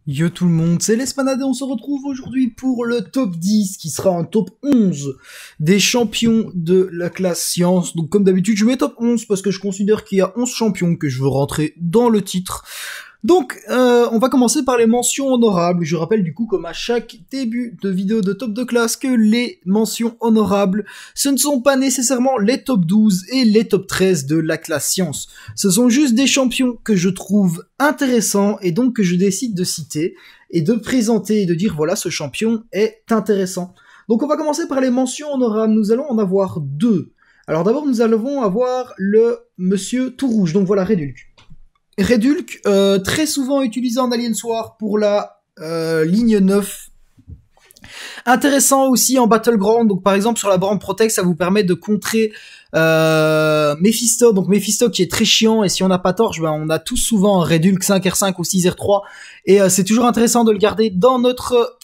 Yo tout le monde, c'est l'Espanade et on se retrouve aujourd'hui pour le top 10 qui sera un top 11 des champions de la classe science. Donc comme d'habitude je mets top 11 parce que je considère qu'il y a 11 champions que je veux rentrer dans le titre. Donc on va commencer par les mentions honorables. Je rappelle du coup comme à chaque début de vidéo de top de classe que les mentions honorables ce ne sont pas nécessairement les top 12 et les top 13 de la classe science. Ce sont juste des champions que je trouve intéressants et donc que je décide de citer et de présenter et de dire voilà ce champion est intéressant. Donc on va commencer par les mentions honorables. Nous allons en avoir deux. Alors d'abord nous allons avoir le monsieur tout rouge, donc voilà Redulk. Redulk, très souvent utilisé en Alien War pour la ligne 9. Intéressant aussi en Battleground, donc par exemple sur la Brand Protect, ça vous permet de contrer Mephisto, donc Mephisto qui est très chiant, et si on n'a pas Torche, ben on a tous souvent un Redulk 5R5 ou 6R3, et c'est toujours intéressant de le garder dans notre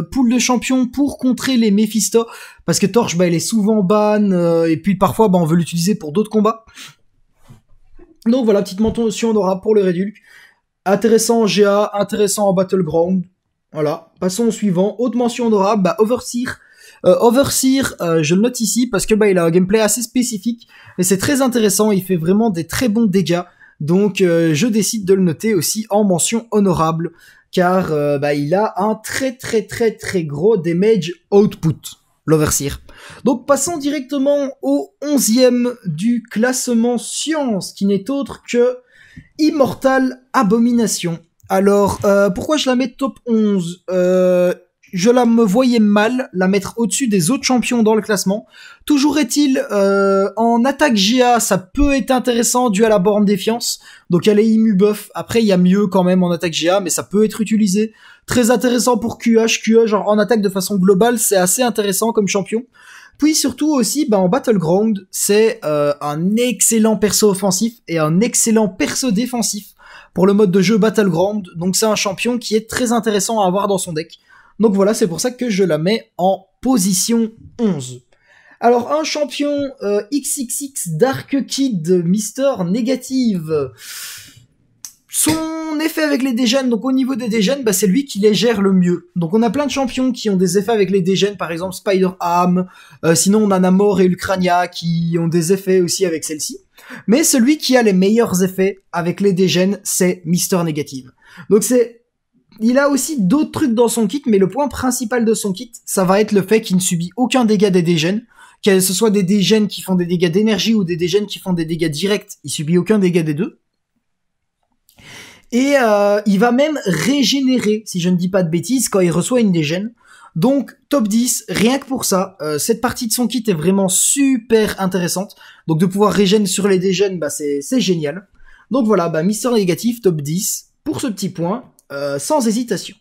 pool de champions pour contrer les Mephisto, parce que Torche, ben, il est souvent ban, et puis parfois ben, on veut l'utiliser pour d'autres combats. Donc voilà, petite mention honorable pour le Redulk. Intéressant en GA, intéressant en Battleground. Voilà, passons au suivant. Autre mention honorable, bah, Overseer. Overseer, je le note ici parce que bah, il a un gameplay assez spécifique. Et c'est très intéressant, il fait vraiment des très bons dégâts. Donc je décide de le noter aussi en mention honorable. Car bah, il a un très gros damage output. L'Overseer. Donc passons directement au 11e du classement science, qui n'est autre que Immortal Abomination. Alors, pourquoi je la mets top 11 Je la me voyais mal la mettre au-dessus des autres champions dans le classement. Toujours est-il, en attaque GA, ça peut être intéressant dû à la borne défiance. Donc elle est immu buff. Après, il y a mieux quand même en attaque GA, mais ça peut être utilisé. Très intéressant pour QH. QH, genre en attaque de façon globale, c'est assez intéressant comme champion. Puis surtout aussi, bah, en Battleground, c'est un excellent perso offensif et un excellent perso défensif pour le mode de jeu Battleground. Donc c'est un champion qui est très intéressant à avoir dans son deck. Donc voilà, c'est pour ça que je la mets en position 11. Alors un champion XXX Dark Kid Mister Négative. Son effet avec les dégènes, donc au niveau des dégènes, bah, c'est lui qui les gère le mieux. Donc on a plein de champions qui ont des effets avec les dégènes, par exemple Spider-Ham, sinon on a Namor et Ulcrania qui ont des effets aussi avec celle-ci. Mais celui qui a les meilleurs effets avec les dégènes, c'est Mister Négative. Donc il a aussi d'autres trucs dans son kit, mais le point principal de son kit, ça va être le fait qu'il ne subit aucun dégât des dégènes, que ce soit des dégènes qui font des dégâts d'énergie ou des dégènes qui font des dégâts directs, il subit aucun dégât des deux. Et il va même régénérer, si je ne dis pas de bêtises, quand il reçoit une dégène. Donc top 10, rien que pour ça, cette partie de son kit est vraiment super intéressante. Donc de pouvoir régénérer sur les dégènes, bah c'est génial. Donc voilà, bah Mister Négatif, top 10, pour ce petit point, sans hésitation.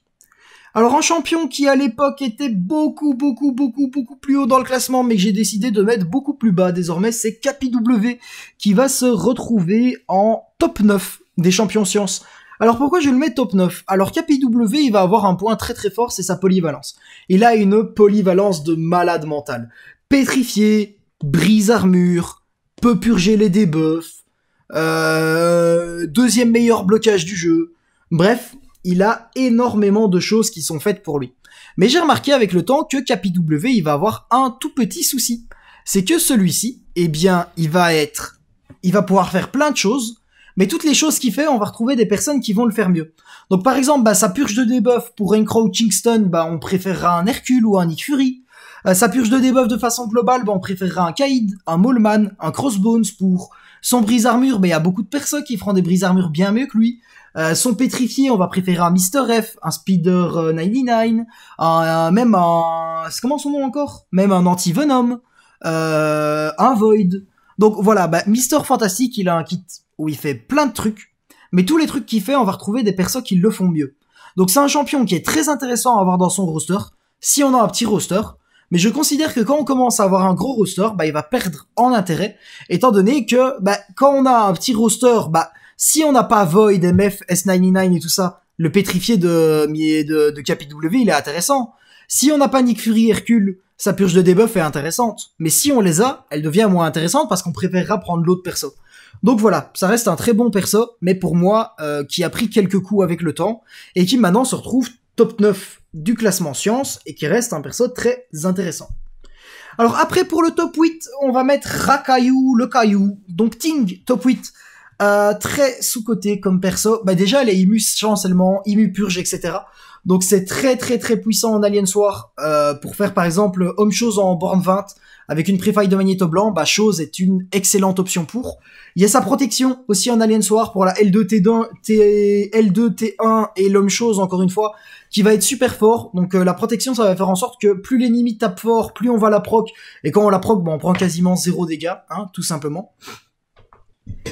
Alors un champion qui à l'époque était beaucoup plus haut dans le classement, mais que j'ai décidé de mettre beaucoup plus bas désormais, c'est KPW, qui va se retrouver en top 9 des champions sciences. Alors pourquoi je le mets top 9 ? Alors KPW, il va avoir un point très fort, c'est sa polyvalence. Il a une polyvalence de malade mental. Pétrifié, brise armure, peut purger les debuffs, deuxième meilleur blocage du jeu. Bref, il a énormément de choses qui sont faites pour lui. Mais j'ai remarqué avec le temps que KPW, il va avoir un tout petit souci. C'est que celui-ci, eh bien, il va pouvoir faire plein de choses, mais toutes les choses qu'il fait, on va retrouver des personnes qui vont le faire mieux. Donc par exemple, bah, sa purge de debuff pour un Crouching Stun, bah, on préférera un Hercule ou un Nick Fury. Sa purge de debuff de façon globale, bah, on préférera un Kaïd, un Maulman, un Crossbones pour son brise-armure, mais il y a beaucoup de personnes qui feront des brise-armures bien mieux que lui. Son pétrifié, on va préférer un Mr. F, un Spider 99, même un... C'est comment son nom encore ? Même un Anti-Venom, un Void. Donc voilà, bah, Mister Fantastic, il a un kit où il fait plein de trucs, mais tous les trucs qu'il fait, on va retrouver des persos qui le font mieux. Donc c'est un champion qui est très intéressant à avoir dans son roster, si on a un petit roster, mais je considère que quand on commence à avoir un gros roster, bah, il va perdre en intérêt, étant donné que bah, quand on a un petit roster, bah, si on n'a pas Void, MF, S99 et tout ça, le pétrifié de KPW, il est intéressant. Si on n'a pas Nick Fury, Hercule, sa purge de debuff est intéressante. Mais si on les a, elle devient moins intéressante parce qu'on préférera prendre l'autre perso. Donc voilà, ça reste un très bon perso, mais pour moi, qui a pris quelques coups avec le temps, et qui maintenant se retrouve top 9 du classement science, et qui reste un perso très intéressant. Alors après, pour le top 8, on va mettre Rakayu, le Caillou, donc Ting, top 8, très sous-coté comme perso. Bah déjà, elle est immu chancellement, immu purge, etc. Donc c'est très très très puissant en Alien War, pour faire par exemple Homme Chose en Born 20, avec une préfaille de Magnéto Blanc, bah Chose est une excellente option pour. Il y a sa protection aussi en Alien War pour la L2T1, L2T1 et l'Homme Chose, encore une fois, qui va être super fort. Donc la protection, ça va faire en sorte que plus l'ennemi tape fort, plus on va la proc, et quand on la proc, bah, on prend quasiment 0 dégâts, hein, tout simplement.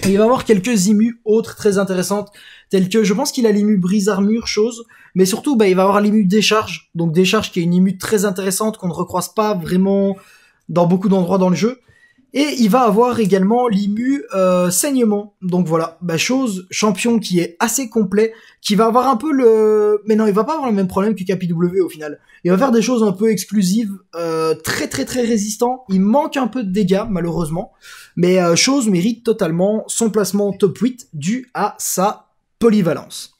Et il va y avoir quelques immus autres très intéressantes, telles que, je pense qu'il a l'immu brise armure, Chose, mais surtout, bah, il va avoir l'immu décharge, donc décharge qui est une immu très intéressante qu'on ne recroise pas vraiment dans beaucoup d'endroits dans le jeu. Et il va avoir également l'immu saignement. Donc voilà, bah, Chose, champion qui est assez complet, qui va avoir un peu le... Mais non, il va pas avoir le même problème que KPW au final. Il va faire des choses un peu exclusives, très très très résistant. Il manque un peu de dégâts, malheureusement. Mais Chose mérite totalement son placement top 8 dû à sa polyvalence.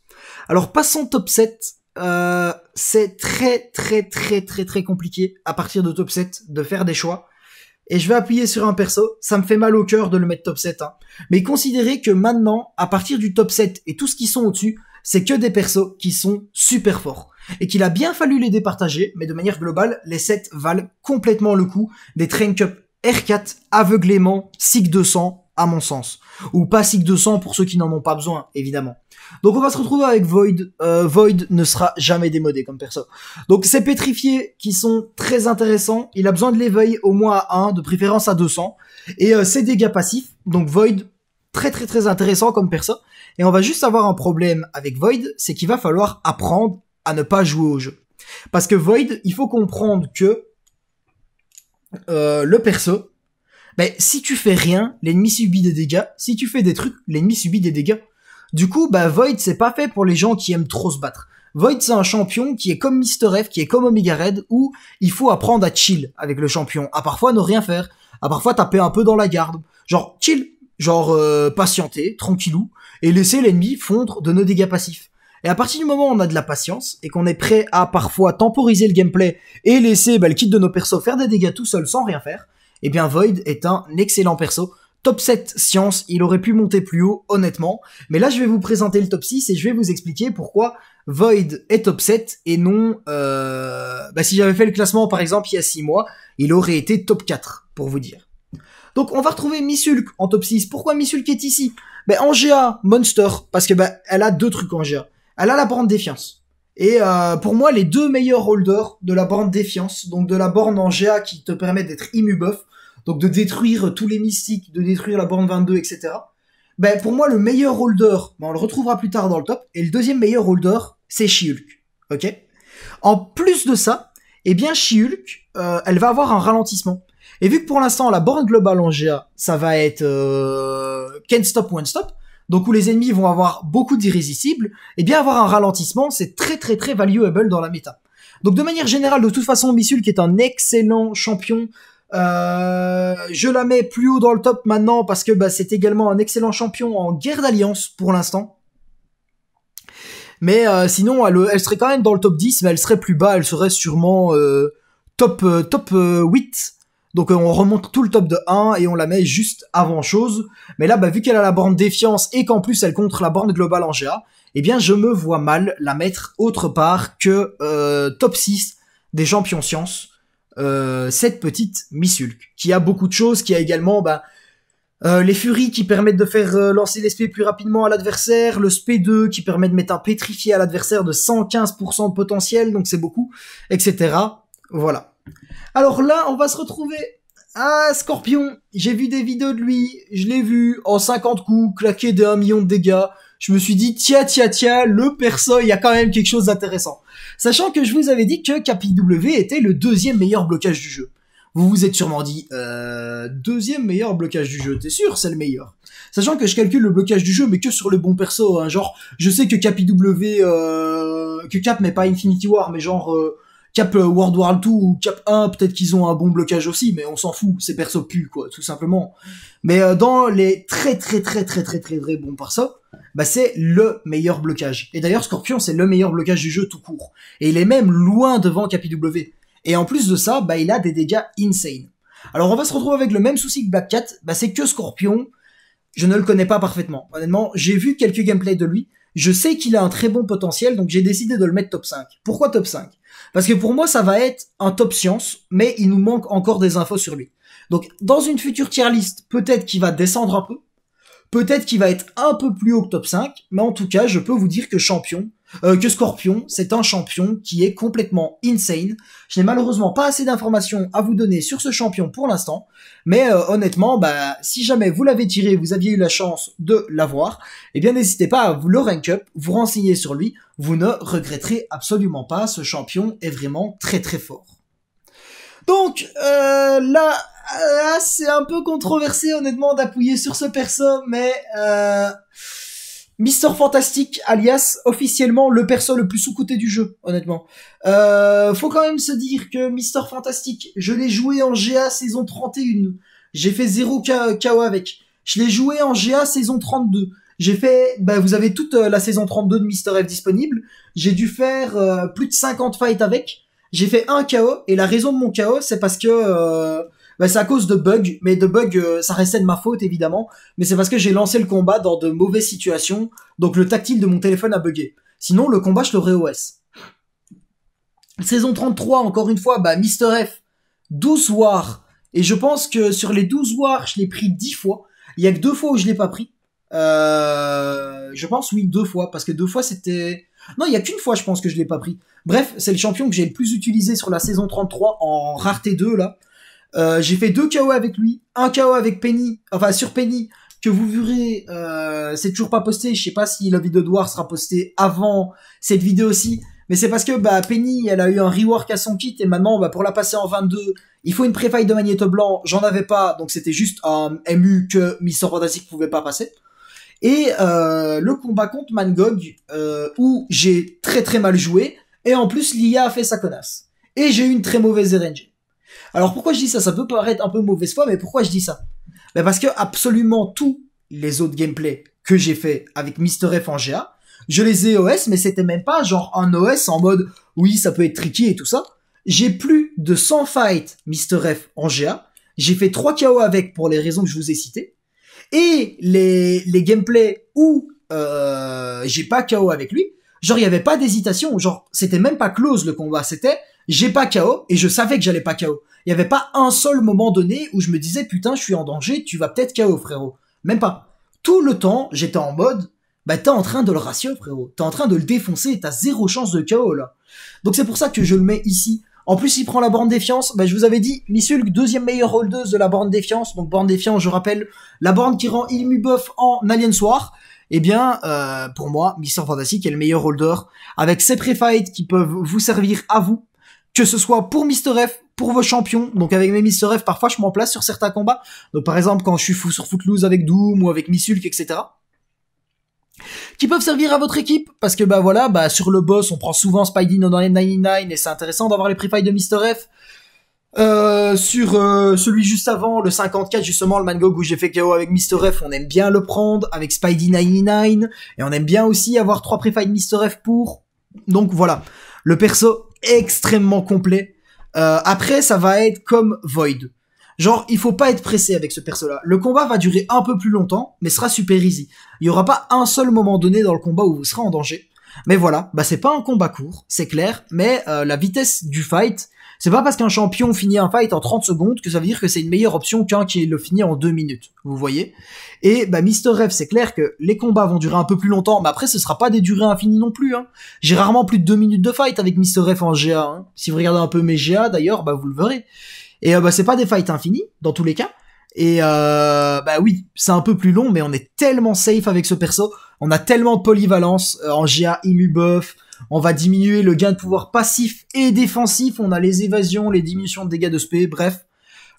Alors passons top 7. C'est très très très très très compliqué à partir de top 7 de faire des choix. Et je vais appuyer sur un perso, ça me fait mal au cœur de le mettre top 7, hein. Mais considérez que maintenant, à partir du top 7 et tout ce qui sont au-dessus, c'est que des persos qui sont super forts. Et qu'il a bien fallu les départager, mais de manière globale, les 7 valent complètement le coup des Train Cup R4 aveuglément SIG 200, à mon sens. Ou pas SIG 200 pour ceux qui n'en ont pas besoin, évidemment. Donc on va se retrouver avec Void. Void ne sera jamais démodé comme perso. Donc c'est pétrifiés qui sont très intéressants. Il a besoin de l'éveil au moins à 1, de préférence à 200. Et ses dégâts passifs. Donc Void, très très très intéressant comme perso. Et on va juste avoir un problème avec Void, c'est qu'il va falloir apprendre à ne pas jouer au jeu. Parce que Void, il faut comprendre que le perso, ben, si tu fais rien, l'ennemi subit des dégâts. Si tu fais des trucs, l'ennemi subit des dégâts. Du coup, bah, Void, c'est pas fait pour les gens qui aiment trop se battre. Void, c'est un champion qui est comme Mister F, qui est comme Omega Red, où il faut apprendre à chill avec le champion, à parfois ne rien faire, à parfois taper un peu dans la garde. Genre, chill, genre patienter, tranquillou, et laisser l'ennemi fondre de nos dégâts passifs. Et à partir du moment où on a de la patience, et qu'on est prêt à parfois temporiser le gameplay, et laisser bah, le kit de nos persos faire des dégâts tout seul sans rien faire, eh bien Void est un excellent perso. Top 7 science, il aurait pu monter plus haut, honnêtement. Mais là, je vais vous présenter le top 6 et je vais vous expliquer pourquoi Void est top 7 et non... Bah, si j'avais fait le classement, par exemple, il y a 6 mois, il aurait été top 4, pour vous dire. Donc, on va retrouver Missulk en top 6. Pourquoi Missulk est ici? Ben, en GA, Monster, parce que bah, elle a deux trucs en GA. Elle a la borne défiance. Et pour moi, les deux meilleurs holders de la borne défiance, donc de la borne en GA qui te permet d'être immu-buff, donc de détruire tous les mystiques, de détruire la borne 22, etc. Ben, pour moi, le meilleur holder, ben, on le retrouvera plus tard dans le top, et le deuxième meilleur holder, c'est She-Hulk. Ok? En plus de ça, eh bien, She-Hulk, elle va avoir un ralentissement. Et vu que pour l'instant, la borne globale en GA, ça va être Can't Stop, One Stop, donc où les ennemis vont avoir beaucoup d'irrésistibles, eh bien, avoir un ralentissement, c'est très très très valuable dans la méta. Donc de manière générale, de toute façon, Missulk est un excellent champion. Je la mets plus haut dans le top maintenant parce que bah, c'est également un excellent champion en guerre d'alliance pour l'instant. Mais sinon, elle serait quand même dans le top 10, mais elle serait plus bas, elle serait sûrement top 8. Donc on remonte tout le top de 1 et on la met juste avant Chose. Mais là, bah, vu qu'elle a la borne défiance et qu'en plus elle contre la borne globale en GA, eh bien je me vois mal la mettre autre part que top 6 des champions science. Cette petite Missulk, qui a beaucoup de choses, qui a également bah, les furies qui permettent de faire lancer les SP plus rapidement à l'adversaire, le SP2 qui permet de mettre un pétrifié à l'adversaire de 115% de potentiel, donc c'est beaucoup, etc. Voilà. Alors là, on va se retrouver à Scorpion. J'ai vu des vidéos de lui, je l'ai vu en 50 coups, claquer de 1 million de dégâts. Je me suis dit, tiens, le perso, il y a quand même quelque chose d'intéressant. Sachant que je vous avais dit que KPW était le deuxième meilleur blocage du jeu. Vous vous êtes sûrement dit, deuxième meilleur blocage du jeu, t'es sûr, c'est le meilleur. Sachant que je calcule le blocage du jeu, mais que sur le bon perso, hein. Genre, je sais que KPW, que Cap, mais pas Infinity War, mais genre, Cap World War 2 ou Cap 1, peut-être qu'ils ont un bon blocage aussi, mais on s'en fout, ces persos puent, quoi, tout simplement. Mais dans les très bons persos, bah c'est le meilleur blocage. Et d'ailleurs, Scorpion, c'est le meilleur blocage du jeu tout court. Et il est même loin devant KPW. Et en plus de ça, bah il a des dégâts insane. Alors on va se retrouver avec le même souci que Black Cat, bah c'est que Scorpion, je ne le connais pas parfaitement. Honnêtement, j'ai vu quelques gameplays de lui, je sais qu'il a un très bon potentiel, donc j'ai décidé de le mettre top 5. Pourquoi top 5 ? Parce que pour moi, ça va être un top science, mais il nous manque encore des infos sur lui. Donc dans une future tier list, peut-être qu'il va descendre un peu, peut-être qu'il va être un peu plus haut que top 5, mais en tout cas, je peux vous dire que Scorpion, c'est un champion qui est complètement insane. Je n'ai malheureusement pas assez d'informations à vous donner sur ce champion pour l'instant, mais honnêtement, bah, si jamais vous l'avez tiré, vous aviez eu la chance de l'avoir, eh bien n'hésitez pas à vous le rank up, vous renseigner sur lui, vous ne regretterez absolument pas, ce champion est vraiment très fort. Donc là, c'est un peu controversé honnêtement d'appuyer sur ce perso, mais Mister Fantastic, alias officiellement le perso le plus sous-coté du jeu, honnêtement. Faut quand même se dire que Mister Fantastic, je l'ai joué en GA saison 31. J'ai fait 0 KO avec. Je l'ai joué en GA saison 32. J'ai fait, bah vous avez toute la saison 32 de Mister F disponible. J'ai dû faire plus de 50 fights avec. J'ai fait un KO, et la raison de mon KO, c'est parce que bah, c'est à cause de bugs, mais de bugs, ça restait de ma faute évidemment, mais c'est parce que j'ai lancé le combat dans de mauvaises situations, donc le tactile de mon téléphone a bugué. Sinon, le combat, je l'aurais OS. Saison 33, encore une fois, bah Mister F, 12 wars, et je pense que sur les 12 wars, je l'ai pris 10 fois. Il y a que 2 fois où je l'ai pas pris. Je pense, oui, 2 fois, parce que 2 fois c'était... Non, il y a qu'une fois, je pense, que je l'ai pas pris. Bref, c'est le champion que j'ai le plus utilisé sur la saison 33 en rareté 2, là. J'ai fait 2 KO avec lui, un KO avec Penny, enfin sur Penny, que vous verrez, c'est toujours pas posté, je sais pas si la vidéo de War sera postée avant cette vidéo aussi, mais c'est parce que bah Penny, elle a eu un rework à son kit, et maintenant, bah pour la passer en 22, il faut une pré-fight de Magnéto Blanc, j'en avais pas, donc c'était juste un MU que Mister Fantastic pouvait pas passer. Et le combat contre Mangog, où j'ai très mal joué, et en plus l'IA a fait sa connasse. Et j'ai eu une très mauvaise RNG. Alors pourquoi je dis ça? Ça peut paraître un peu mauvaise foi, mais pourquoi je dis ça? Ben parce que absolument tous les autres gameplays que j'ai fait avec Mister F en GA, je les ai OS, mais c'était même pas genre un OS en mode oui ça peut être tricky et tout ça. J'ai plus de 100 fights Mister F en GA, j'ai fait 3 KO avec pour les raisons que je vous ai citées, et les gameplays où j'ai pas KO avec lui, genre il y avait pas d'hésitation, genre c'était même pas close le combat, c'était j'ai pas KO et je savais que j'allais pas KO. Il y avait pas un seul moment donné où je me disais putain je suis en danger, tu vas peut-être KO frérot. Même pas. Tout le temps j'étais en mode bah t'es en train de le ratio frérot, t'es en train de le défoncer, t'as 0 chance de KO là. Donc c'est pour ça que je le mets ici. En plus il prend la borne défiance, bah je vous avais dit Missulk deuxième meilleure holdeuse de la borne défiance, donc borne défiance je rappelle la borne qui rend Ilmu buff en Alien Soir. Eh bien, pour moi, Mister Fantastic est le meilleur holder, avec ses pré-fights qui peuvent vous servir à vous, que ce soit pour Mister F, pour vos champions. Donc avec mes Mister F, parfois je m'en place sur certains combats. Donc par exemple quand je suis fou sur Footloose avec Doom ou avec Missulk, etc. Qui peuvent servir à votre équipe, parce que bah voilà, bah sur le boss on prend souvent Spidey 99 et c'est intéressant d'avoir les pré-fights de Mister F. Sur celui juste avant, le 54 justement, le Mangog où j'ai fait KO avec Mister F, on aime bien le prendre avec Spidey 99 et on aime bien aussi avoir 3 pré-fights Mister F pour. Donc voilà, le perso extrêmement complet. Après ça va être comme Void. Genre il faut pas être pressé avec ce perso là. Le combat va durer un peu plus longtemps mais sera super easy. Il y aura pas un seul moment donné dans le combat où vous serez en danger. Mais voilà, bah c'est pas un combat court, c'est clair, mais la vitesse du fight, c'est pas parce qu'un champion finit un fight en 30 secondes que ça veut dire que c'est une meilleure option qu'un qui le finit en 2 minutes, vous voyez. Et bah Mister F, c'est clair que les combats vont durer un peu plus longtemps, mais après ce sera pas des durées infinies non plus, hein. J'ai rarement plus de 2 minutes de fight avec Mister F en GA, hein. Si vous regardez un peu mes GA d'ailleurs, bah vous le verrez. Et bah c'est pas des fights infinis, dans tous les cas. Et bah oui, c'est un peu plus long, mais on est tellement safe avec ce perso, on a tellement de polyvalence en GA Ilmu buff, on va diminuer le gain de pouvoir passif et défensif, on a les évasions, les diminutions de dégâts de spé, bref.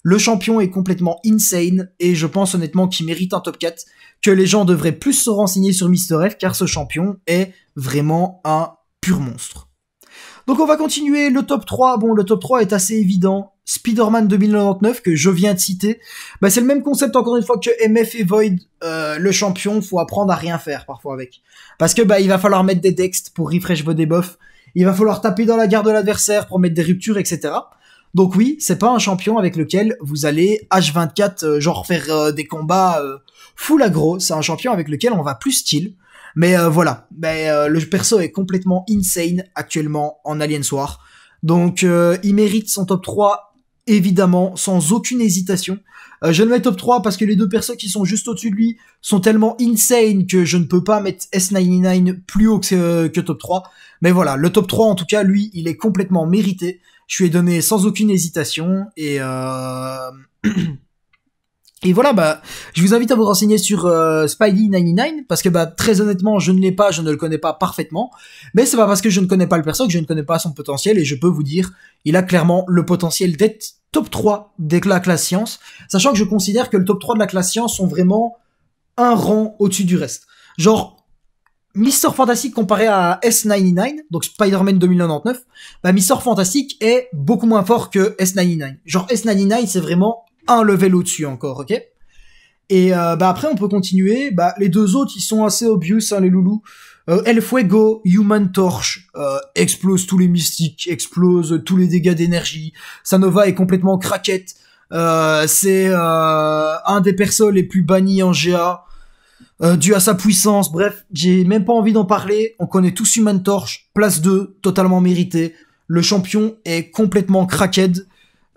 Le champion est complètement insane, et je pense honnêtement qu'il mérite un top 4, que les gens devraient plus se renseigner sur Mister F, car ce champion est vraiment un pur monstre. Donc on va continuer le top 3. Bon, le top 3 est assez évident. Spider-Man 2099 que je viens de citer. Bah, c'est le même concept encore une fois que MF et Void. Le champion, faut apprendre à rien faire parfois avec. Parce que bah il va falloir mettre des textes pour refresh vos debuffs. Il va falloir taper dans la garde de l'adversaire pour mettre des ruptures, etc. Donc oui, c'est pas un champion avec lequel vous allez H24 genre faire des combats full aggro. C'est un champion avec lequel on va plus style. Mais voilà, le perso est complètement insane actuellement en Alliance War. Donc il mérite son top 3 évidemment sans aucune hésitation. Je le mets top 3 parce que les deux persos qui sont juste au-dessus de lui sont tellement insane que je ne peux pas mettre S99 plus haut que top 3. Mais voilà, le top 3 en tout cas, lui, il est complètement mérité. Je lui ai donné sans aucune hésitation et et voilà, bah, je vous invite à vous renseigner sur Spidey99 parce que bah très honnêtement, je ne l'ai pas, je ne le connais pas parfaitement, mais c'est pas parce que je ne connais pas le perso que je ne connais pas son potentiel et je peux vous dire, il a clairement le potentiel d'être top 3 de la classe science, sachant que je considère que le top 3 de la classe science sont vraiment un rang au-dessus du reste. Genre Mister Fantastic comparé à S99, donc Spider-Man 2099, bah Mister Fantastic est beaucoup moins fort que S99. Genre S99 c'est vraiment un level au-dessus encore, ok. Et bah après on peut continuer. Bah les deux autres ils sont assez obvious, hein, les loulous. El Fuego, Human Torch, explose tous les mystiques, explose tous les dégâts d'énergie. Sanova est complètement craquette. C'est un des persos les plus bannis en GA, dû à sa puissance. Bref, j'ai même pas envie d'en parler. On connaît tous Human Torch, place 2, totalement mérité. Le champion est complètement cracked.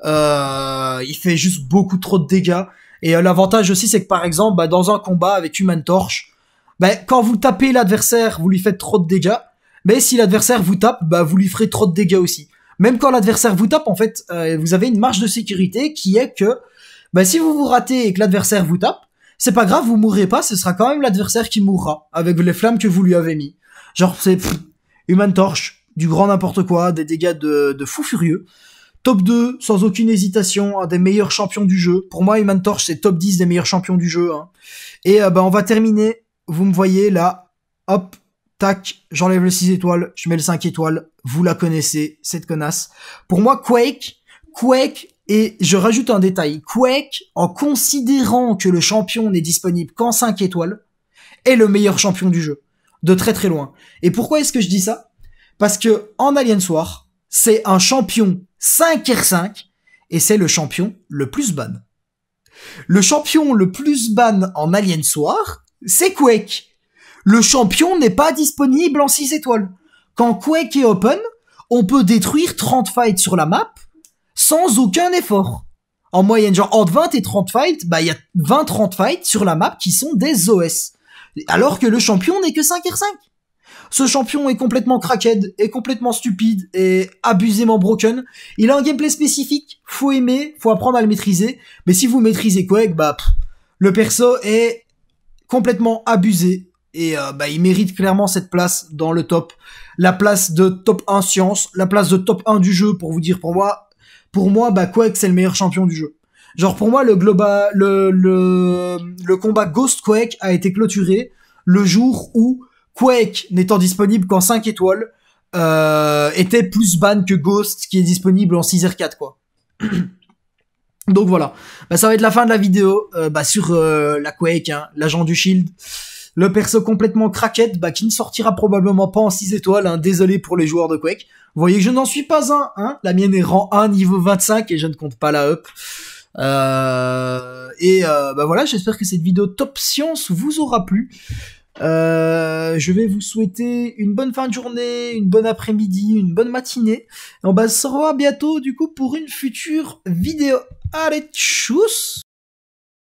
Il fait juste beaucoup trop de dégâts. Et l'avantage aussi, c'est que par exemple, bah, dans un combat avec Human Torch, bah, quand vous tapez l'adversaire, vous lui faites trop de dégâts. Mais si l'adversaire vous tape, bah, vous lui ferez trop de dégâts aussi. Même quand l'adversaire vous tape, en fait, vous avez une marge de sécurité qui est que, bah, si vous vous ratez et que l'adversaire vous tape, c'est pas grave, vous mourrez pas, ce sera quand même l'adversaire qui mourra avec les flammes que vous lui avez mis. Genre, c'est Human Torch, du grand n'importe quoi, des dégâts de fou furieux. Top 2, sans aucune hésitation, un des meilleurs champions du jeu. Pour moi, Human Torch, c'est top 10 des meilleurs champions du jeu. Hein. Et bah, on va terminer. Vous me voyez là. Hop, tac, j'enlève le 6 étoiles, je mets le 5 étoiles. Vous la connaissez, cette connasse. Pour moi, Quake, et je rajoute un détail. Quake, en considérant que le champion n'est disponible qu'en 5 étoiles, est le meilleur champion du jeu. De très très loin. Et pourquoi est-ce que je dis ça? Parce que en Alliance War, c'est un champion 5R5 et c'est le champion le plus ban. Le champion le plus ban en Alliance War, c'est Quake. Le champion n'est pas disponible en 6 étoiles. Quand Quake est open, on peut détruire 30 fights sur la map sans aucun effort. En moyenne, genre entre 20 et 30 fights, bah il y a 20-30 fights sur la map qui sont des OS. Alors que le champion n'est que 5R5. Ce champion est complètement cracked, est complètement stupide et abusément broken. Il a un gameplay spécifique, faut aimer, faut apprendre à le maîtriser. Mais si vous maîtrisez Quake, bah le perso est complètement abusé et bah il mérite clairement cette place dans le top. La place de top 1 science, la place de top 1 du jeu pour vous dire pour moi bah Quake c'est le meilleur champion du jeu. Genre pour moi le combat Ghost Quake a été clôturé le jour où Quake, n'étant disponible qu'en 5 étoiles, était plus ban que Ghost, qui est disponible en 6R4, quoi. Donc voilà. Bah, ça va être la fin de la vidéo, sur la Quake, hein, l'agent du Shield. Le perso complètement craquette, qui ne sortira probablement pas en 6 étoiles, hein, désolé pour les joueurs de Quake. Vous voyez que je n'en suis pas un, hein. La mienne est rang 1, niveau 25, et je ne compte pas la up. Voilà, j'espère que cette vidéo top science vous aura plu. Je vais vous souhaiter une bonne fin de journée, une bonne après-midi, une bonne matinée. Et on se revoit bientôt du coup pour une future vidéo. Allez, tchuss!